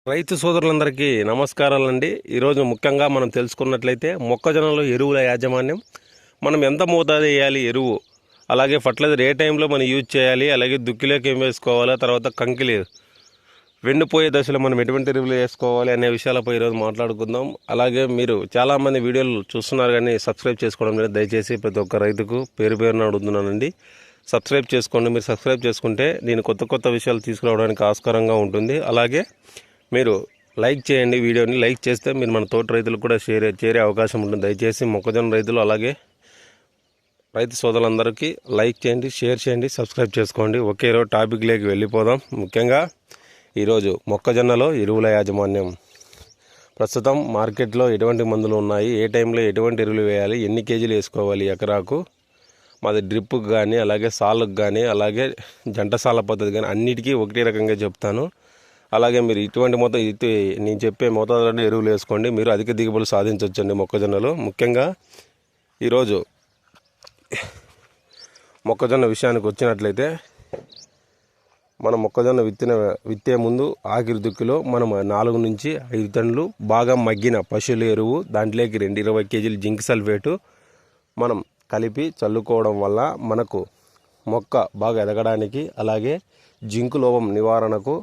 రైతు సోదరులందరికీ నమస్కారాలండి. ఈరోజు ముఖ్యంగా మనం తెలుసుకున్నట్లయితే మొక్కజొన్నలో ఎరువుల యాజమాన్యం, మనం ఎంత మోతాదు వేయాలి ఎరువు, అలాగే ఫర్టిలైజర్ ఏ టైంలో మనం యూజ్ చేయాలి, అలాగే దుక్కిలోకి ఏం వేసుకోవాలి, తర్వాత కంకిలి వెండిపోయే దశలో మనం ఎటువంటి ఎరువులు వేసుకోవాలి అనే విషయాలపై ఈరోజు మాట్లాడుకుందాం. అలాగే మీరు చాలామంది వీడియోలు చూస్తున్నారు కానీ సబ్స్క్రైబ్ చేసుకోవడం లేదు. దయచేసి ప్రతి ఒక్క రైతుకు పేరు పేరున అడుగుతున్నానండి, సబ్స్క్రైబ్ చేసుకోండి. మీరు సబ్స్క్రైబ్ చేసుకుంటే నేను కొత్త విషయాలు తీసుకురావడానికి ఆస్కారంగా ఉంటుంది. అలాగే మీరు లైక్ చేయండి, వీడియోని లైక్ చేస్తే మీరు మన తోటి రైతులకు కూడా చేరే అవకాశం ఉంటుంది. దయచేసి మొక్కజొన్న రైతులు అలాగే రైతు సోదరులందరికీ లైక్ చేయండి, షేర్ చేయండి, సబ్స్క్రైబ్ చేసుకోండి. ఒకే రోజు టాపిక్లోకి వెళ్ళిపోదాం. ముఖ్యంగా ఈరోజు మొక్కజొన్నలో ఎరువుల యాజమాన్యం. ప్రస్తుతం మార్కెట్లో ఎటువంటి మందులు ఉన్నాయి, ఏ టైంలో ఎటువంటి ఎరువులు వేయాలి, ఎన్ని కేజీలు వేసుకోవాలి ఎకరాకు, మాది డ్రిప్పుకి కానీ అలాగే సాళ్ళకు కానీ అలాగే జంట సాల పద్ధతి కానీ అన్నిటికీ ఒకటే రకంగా చెప్తాను. అలాగే మీరు ఇటువంటి నేను చెప్పే మోతాదులోనే ఎరువులు వేసుకోండి, మీరు అధిక దిగుబడులు సాధించవచ్చండి మొక్కజొన్నలో. ముఖ్యంగా ఈరోజు మొక్కజొన్న విషయానికి వచ్చినట్లయితే, మనం మొక్కజొన్న విత్తే ముందు ఆఖరి దుక్కిలో మనం 4 నుంచి 5 టన్నులు బాగా మగ్గిన పశువుల ఎరువు, దాంట్లోకి 20 కేజీలు జింక్ సల్ఫేటు మనం కలిపి చల్లుకోవడం వల్ల మనకు మొక్క బాగా ఎదగడానికి అలాగే జింకు లోపం నివారణకు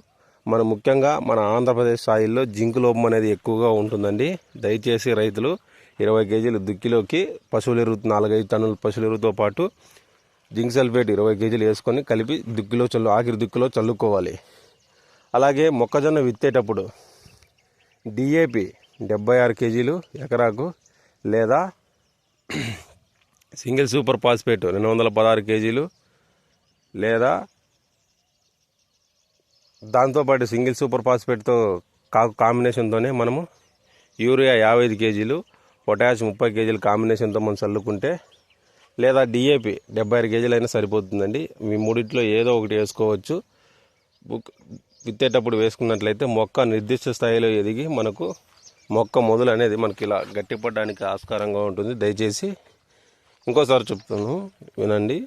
మనం ముఖ్యంగా మన ఆంధ్రప్రదేశ్ స్థాయిలో జింకు లోపం అనేది ఎక్కువగా ఉంటుందండి. దయచేసి రైతులు 20 కేజీలు దుక్కిలోకి పశువుల ఎరువు 4-5 టన్నుల పశువుల ఎరువుతో పాటు జింక్ సల్ఫేట్ 20 కేజీలు వేసుకొని కలిపి ఆఖరి దుక్కిలో చల్లుకోవాలి. అలాగే మొక్కజొన్న విత్తేటప్పుడు DAP 76 కేజీలు ఎకరాకు లేదా సింగిల్ సూపర్ ఫాస్ఫేట్ 216 కేజీలు లేదా దాంతోపాటు సింగిల్ సూపర్ ఫాస్ఫేట్తో కాంబినేషన్తోనే మనము యూరియా 55 కేజీలు, పొటాష్ 30 కేజీలు కాంబినేషన్తో మనం చల్లుకుంటే, లేదా DAP 76 కేజీలు అయినా సరిపోతుందండి. మీ మూడిట్లో ఏదో ఒకటి వేసుకోవచ్చు. విత్తేటప్పుడు వేసుకున్నట్లయితే మొక్క నిర్దిష్ట స్థాయిలో ఎదిగి మనకు మొక్క మొదలు అనేది మనకి ఇలా గట్టిపడడానికి ఆస్కారంగా ఉంటుంది. దయచేసి ఇంకోసారి చెప్తాను, వినండి.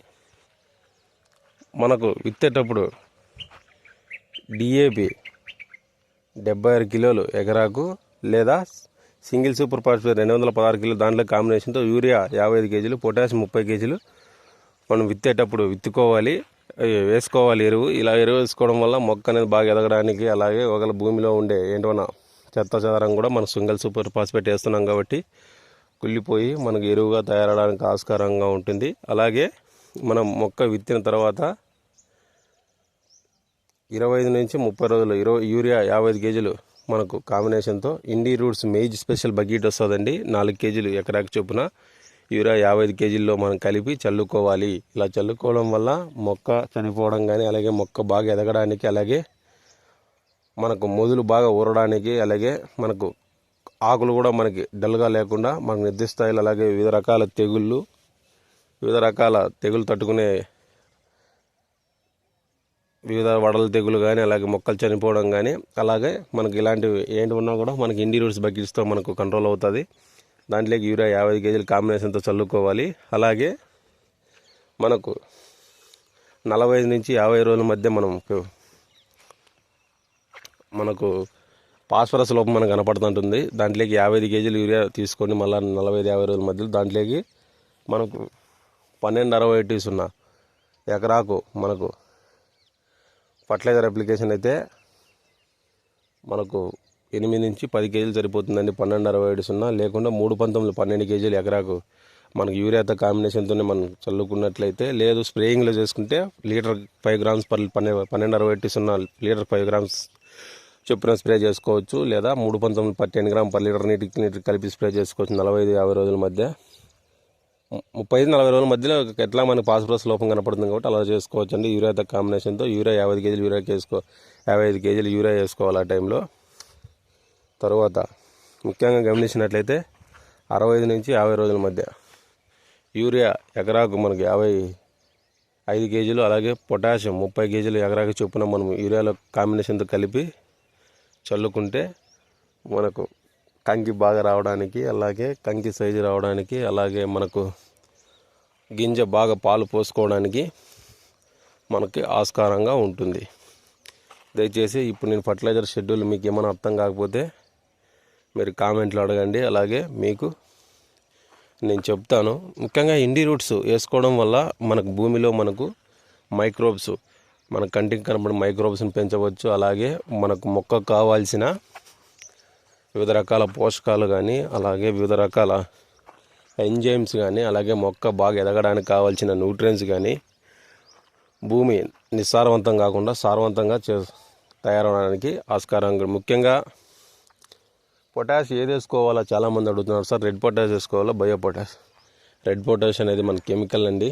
మనకు విత్తేటప్పుడు DAP 76 కిలోలు ఎకరాకు లేదా సింగిల్ సూపర్ ఫాస్ఫేట్ 216 కిలోలు, దాంట్లో కాంబినేషన్తో యూరియా 55 కేజీలు, పొటాష్ 30 కేజీలు మనం విత్తేటప్పుడు వేసుకోవాలి ఎరువు. ఇలా ఎరువు వేసుకోవడం వల్ల మొక్క అనేది బాగా ఎదగడానికి, అలాగే ఒకవేళ భూమిలో ఉండే ఏంటన్నా చెత్త చెదరం కూడా మనం సింగిల్ సూపర్ ఫాస్ఫేట్ వేస్తున్నాం కాబట్టి కుళ్ళిపోయి మనకు ఎరువుగా తయారవడానికి ఆస్కారంగా ఉంటుంది. అలాగే మనం మొక్క విత్తిన తర్వాత 25 నుంచి 30 రోజులు యూరియా 55 కేజీలు మనకు కాంబినేషన్తో ఇండి రూట్స్ మేజ్ స్పెషల్ బకెట్ వస్తుందండి. 4 కేజీలు ఎకరాకి చొప్పున యూరియా 55 కేజీల్లో మనం కలిపి చల్లుకోవాలి. ఇలా చల్లుకోవడం వల్ల మొక్క చనిపోవడం కానీ, అలాగే మొక్క బాగా ఎదగడానికి, అలాగే మనకు మొదలు బాగా ఊరడానికి, అలాగే మనకు ఆకులు కూడా మనకి డల్గా లేకుండా మనకు నిర్దిష్ట స్థాయిలో, అలాగే వివిధ రకాల తెగులు తట్టుకునే వివిధ వడల తెగులు కానీ, అలాగే మొక్కలు చనిపోవడం కానీ, అలాగే మనకి ఇలాంటివి ఏంటి ఉన్నా కూడా మనకి ఇండి రూట్స్ బకెట్స్తో మనకు కంట్రోల్ అవుతుంది. దాంట్లోకి యూరియా 50 కేజీలు కాంబినేషన్తో చల్లుకోవాలి. అలాగే మనకు 45 నుంచి 50 రోజుల మధ్య మనకు ఫాస్ఫరస్ లోపం మనకు కనపడుతుంటుంది. దాంట్లోకి 55 కేజీలు యూరియా తీసుకొని మళ్ళీ 45-50 రోజుల మధ్యలో దాంట్లోకి మనకు 1260 ఎకరాకు మనకు ఫర్టిలైజర్ అప్లికేషన్ అయితే మనకు 8 నుంచి 10 కేజీలు సరిపోతుందండి. 1260 లేకుండా 319 కేజీలు ఎకరాకు మనకు యూరియాతో కాంబినేషన్తోనే మనం చల్లుకున్నట్లయితే, లేదు స్ప్రేయింగ్లో చేసుకుంటే litre 5 grams per 1260 litre 5 grams చొప్పున స్ప్రే చేసుకోవచ్చు. లేదా 319 10 గ్రామ్ పర్ లీటర్ నీటికి కలిపి స్ప్రే చేసుకోవచ్చు 45-50 రోజుల మధ్య. 35-40 రోజుల మధ్యలో ఎట్లా మనకు ఫాస్ఫరస్ లోపం కనపడుతుంది కాబట్టి అలా చేసుకోవచ్చు అండి. యూరియాతో కాంబినేషన్తో యూరియా 50 కేజీలు 55 కేజీలు యూరియా వేసుకోవాలి ఆ టైంలో. తరువాత ముఖ్యంగా గమనించినట్లయితే 65 నుంచి 50 రోజుల మధ్య యూరియా ఎకరాకు మనకు 55 కేజీలు, అలాగే పొటాషియం 30 కేజీలు ఎకరాకు చొప్పున మనం యూరియాలో కాంబినేషన్తో కలిపి చల్లుకుంటే మనకు కంకి బాగా రావడానికి, అలాగే కంకి సైజు రావడానికి, అలాగే మనకు గింజ బాగా పాలు పోసుకోవడానికి మనకి ఆస్కారంగా ఉంటుంది. దయచేసి ఇప్పుడు నేను ఫర్టిలైజర్ షెడ్యూల్ మీకు ఏమైనా అర్థం కాకపోతే మీరు కామెంట్లో అడగండి, అలాగే మీకు నేను చెప్తాను. ముఖ్యంగా ఇండి రూట్స్ వేసుకోవడం వల్ల మనకు భూమిలో మనకు మైక్రోబ్స్, మన కంటికి కనబడిన మైక్రోబ్స్ని పెంచవచ్చు. అలాగే మనకు మొక్కకు కావాల్సిన వివిధ రకాల పోషకాలు కానీ, అలాగే వివిధ రకాల ఎంజైమ్స్ కానీ, అలాగే మొక్క బాగా ఎదగడానికి కావాల్సిన న్యూట్రియన్స్ కానీ భూమి నిస్సారవంతం కాకుండా సారవంతంగా తయారవడానికి ఆస్కారం. ముఖ్యంగా పొటాష్ ఏది వేసుకోవాలో చాలామంది అడుగుతున్నారు సార్. రెడ్ పొటాష్ వేసుకోవాలా, బయో పొటాష్? రెడ్ పొటాష్ అనేది మన కెమికల్ అండి.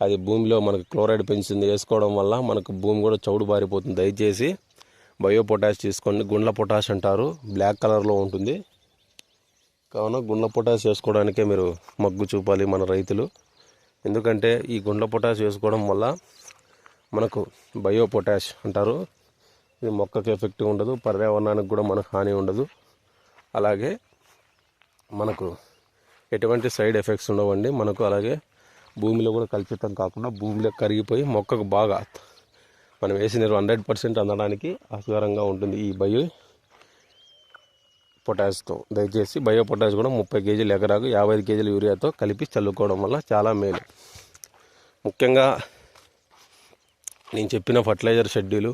అది భూమిలో మనకు క్లోరైడ్ పెంచుతుంది. వేసుకోవడం వల్ల మనకు భూమి కూడా చౌడు బారిపోతుంది. దయచేసి బయో పొటాష్ తీసుకోండి. గుండ్ల పొటాష్ అంటారు, బ్లాక్ కలర్లో ఉంటుంది. కావున గుండ్ల పొటాష్ వేసుకోవడానికే మీరు మగ్గు చూపాలి మన రైతులు. ఎందుకంటే ఈ గుండ్ల పొటాష్ వేసుకోవడం వల్ల మనకు బయో పొటాష్ అంటారు. ఇది మొక్కకి ఎఫెక్ట్ ఉండదు, పర్యావరణానికి కూడా మనకు హాని ఉండదు. అలాగే మనకు ఎటువంటి సైడ్ ఎఫెక్ట్స్ ఉండవండి మనకు. అలాగే భూమిలో కూడా కలుషితం కాకుండా భూమిలో కరిగిపోయి మొక్కకు బాగా మనం వేసిన 100% అందడానికి ఆస్కారంగా ఉంటుంది ఈ బయో పొటాష్తో. దయచేసి బయో పొటాష్ కూడా 30 కేజీలు ఎకరాకు 55 కేజీల యూరియాతో కలిపి చల్లుకోవడం వల్ల చాలా మేలు. ముఖ్యంగా నేను చెప్పిన ఫర్టిలైజర్ షెడ్యూలు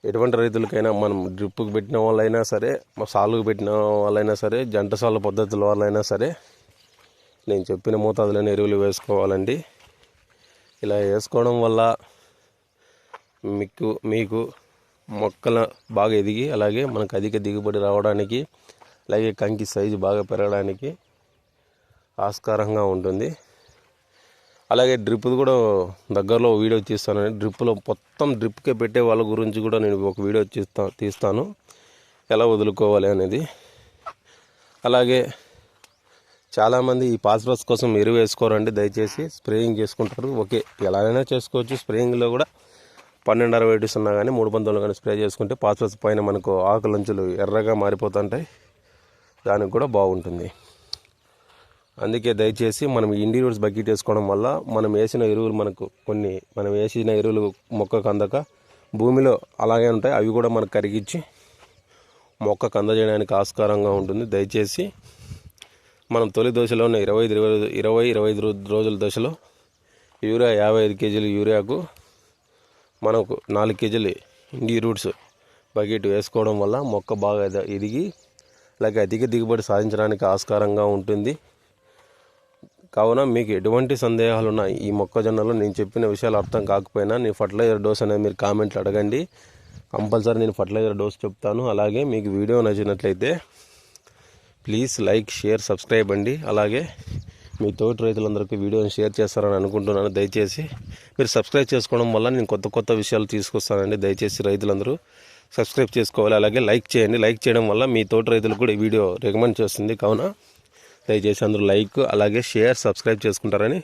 ఎటువంటి రైతులకైనా, మనం డ్రిప్పుకి పెట్టిన వాళ్ళైనా సరే, సాలుకు పెట్టిన వాళ్ళైనా సరే, జంట సాలు పద్ధతుల వాళ్ళైనా సరే, నేను చెప్పిన మోతాదులోనే ఎరువులు వేసుకోవాలండి. ఇలా వేసుకోవడం వల్ల మీకు మొక్కలు బాగా ఎదిగి, అలాగే మనకు అధిక దిగుబడి రావడానికి, అలాగే కంకి సైజు బాగా పెరగడానికి ఆస్కారంగా ఉంటుంది. అలాగే డ్రిప్ కూడా దగ్గరలో వీడియో తీస్తానండి. డ్రిప్లో మొత్తం డ్రిప్కే పెట్టే వాళ్ళ గురించి కూడా నేను ఒక వీడియో తీస్తాను, ఎలా వదులుకోవాలి అనేది. అలాగే చాలామంది ఈ ఫాస్ఫరస్ కోసం ఎరువు వేసుకోరండి. దయచేసి స్ప్రేయింగ్ చేసుకుంటారు. ఓకే, ఎలాగైనా చేసుకోవచ్చు. స్ప్రేయింగ్లో కూడా 1260 కానీ 319 కానీ స్ప్రే చేసుకుంటే ఫాస్ఫరస్ పైన మనకు ఆకులంచులు ఎర్రగా మారిపోతుంటాయి, దానికి కూడా బాగుంటుంది. అందుకే దయచేసి మనం ఇండి రూట్స్ బకెట్ వేసుకోవడం వల్ల మనం వేసిన ఎరువులు మనం వేసిన ఎరువులు మొక్కకు అందక భూమిలో అలాగే ఉంటాయి. అవి కూడా మనకు కరిగించి మొక్కకు అందజేయడానికి ఆస్కారంగా ఉంటుంది. దయచేసి మనం తొలి దశలోనే 25 రోజుల దశలో యూరియా 55 కేజీలు యూరియాకు మనకు 4 కేజీలు ఇండి రూట్స్ బకెట్ వేసుకోవడం వల్ల మొక్క బాగా ఎదిగి అలాగే అధిక దిగుబడి సాధించడానికి ఆస్కారంగా ఉంటుంది. కావున మీకు ఎటువంటి సందేహాలు ఉన్నాయి ఈ మొక్కజొన్నలో నేను చెప్పిన విషయాలు అర్థం కాకపోయినా, నేను ఫర్టిలైజర్ డోస్ అనేది మీరు కామెంట్లు అడగండి. కంపల్సరీ నేను ఫర్టిలైజర్ డోస్ చెప్తాను. అలాగే మీకు వీడియో నచ్చినట్లయితే ప్లీజ్ లైక్, షేర్, సబ్స్క్రైబ్ అండి. అలాగే మీ తోటి రైతులందరికీ వీడియోని షేర్ చేస్తారని అనుకుంటున్నాను. దయచేసి మీరు సబ్స్క్రైబ్ చేసుకోవడం వల్ల నేను కొత్త విషయాలు తీసుకొస్తానండి. దయచేసి రైతులందరూ సబ్స్క్రైబ్ చేసుకోవాలి. అలాగే లైక్ చేయండి. లైక్ చేయడం వల్ల మీ తోటి రైతులకు కూడా ఈ వీడియో రికమెండ్ చేస్తుంది. కావున దయచేసి అందరూ లైక్, అలాగే షేర్, సబ్స్క్రైబ్ చేసుకుంటారని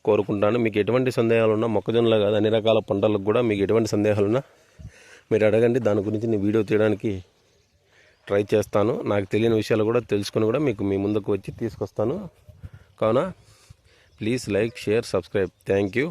కోరుకుంటాను. మీకు ఎటువంటి సందేహాలు ఉన్నా, మొక్కజొన్నలో కాదు అన్ని రకాల పంటలకు కూడా మీకు ఎటువంటి సందేహాలున్నా మీరు అడగండి. దాని గురించి నేను వీడియో తీయడానికి ట్రై చేస్తాను. నాకు తెలియని విషయాలు కూడా తెలుసుకొని కూడా మీకు మీ ముందుకు వచ్చి తీసుకొస్తాను. కావున please like, share, subscribe. Thank you.